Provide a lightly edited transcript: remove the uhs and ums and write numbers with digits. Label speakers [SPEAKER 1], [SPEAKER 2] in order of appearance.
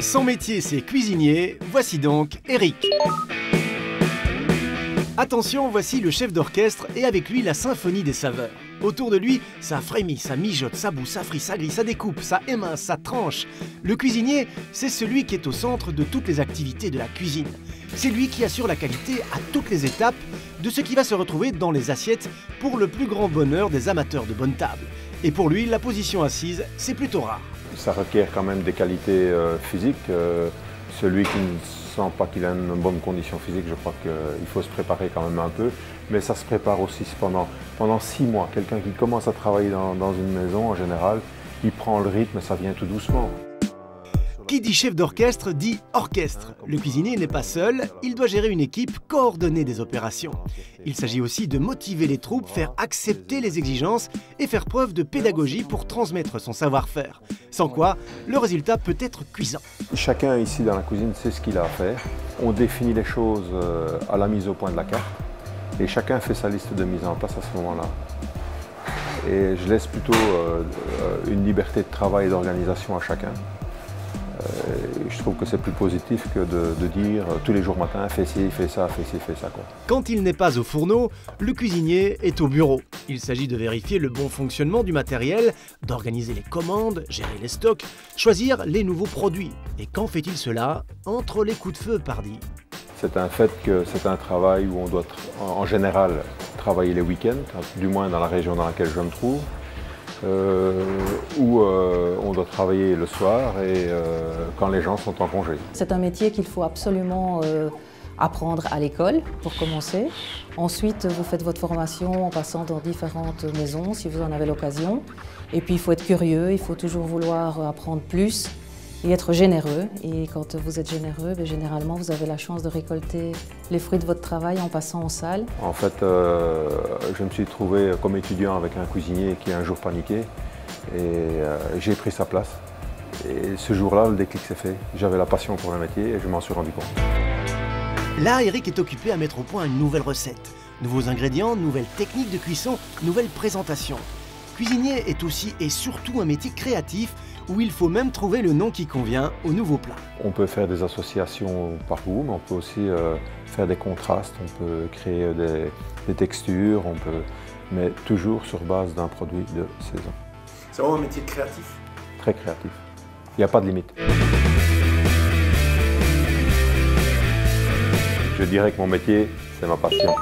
[SPEAKER 1] Son métier, c'est cuisinier. Voici donc Eric. Attention, voici le chef d'orchestre et avec lui la symphonie des saveurs. Autour de lui, ça frémit, ça mijote, ça bout, ça frit, ça grille, ça découpe, ça émince, ça tranche. Le cuisinier, c'est celui qui est au centre de toutes les activités de la cuisine. C'est lui qui assure la qualité à toutes les étapes de ce qui va se retrouver dans les assiettes pour le plus grand bonheur des amateurs de bonne table. Et pour lui, la position assise, c'est plutôt rare.
[SPEAKER 2] Ça requiert quand même des qualités physiques. Celui qui ne sent pas qu'il a une bonne condition physique, je crois qu'il faut se préparer quand même un peu. Mais ça se prépare aussi pendant 6 mois. Quelqu'un qui commence à travailler dans une maison, en général, il prend le rythme, ça vient tout doucement.
[SPEAKER 1] Qui dit chef d'orchestre dit orchestre. Le cuisinier n'est pas seul, il doit gérer une équipe, coordonner des opérations. Il s'agit aussi de motiver les troupes, faire accepter les exigences et faire preuve de pédagogie pour transmettre son savoir-faire. Sans quoi, le résultat peut être cuisant.
[SPEAKER 2] Chacun ici dans la cuisine sait ce qu'il a à faire. On définit les choses à la mise au point de la carte et chacun fait sa liste de mise en place à ce moment-là. Et je laisse plutôt une liberté de travail et d'organisation à chacun. Je trouve que c'est plus positif que de dire tous les jours matin, fais ci, fais ça, fais ci, fais ça, quoi.
[SPEAKER 1] Quand il n'est pas au fourneau, le cuisinier est au bureau. Il s'agit de vérifier le bon fonctionnement du matériel, d'organiser les commandes, gérer les stocks, choisir les nouveaux produits. Et quand fait-il cela? Entre les coups de feu, pardi.
[SPEAKER 2] C'est un fait que c'est un travail où on doit en général travailler les week-ends, du moins dans la région dans laquelle je me trouve. Où on doit travailler le soir et quand les gens sont en congé.
[SPEAKER 3] C'est un métier qu'il faut absolument apprendre à l'école pour commencer. Ensuite, vous faites votre formation en passant dans différentes maisons si vous en avez l'occasion. Et puis il faut être curieux, il faut toujours vouloir apprendre plus et être généreux. Et quand vous êtes généreux, généralement vous avez la chance de récolter les fruits de votre travail en passant en salle.
[SPEAKER 2] En fait, je me suis trouvé comme étudiant avec un cuisinier qui a un jour paniqué et j'ai pris sa place. Et ce jour-là, le déclic s'est fait. J'avais la passion pour le métier et je m'en suis rendu compte.
[SPEAKER 1] Là, Eric est occupé à mettre au point une nouvelle recette. Nouveaux ingrédients, nouvelles techniques de cuisson, nouvelle présentation. Cuisinier est aussi et surtout un métier créatif où il faut même trouver le nom qui convient au nouveau plat.
[SPEAKER 2] On peut faire des associations par goût, mais on peut aussi faire des contrastes, on peut créer des textures, mais toujours sur base d'un produit de saison.
[SPEAKER 1] C'est vraiment un métier créatif?
[SPEAKER 2] Très créatif. Il n'y a pas de limite. Je dirais que mon métier, c'est ma passion.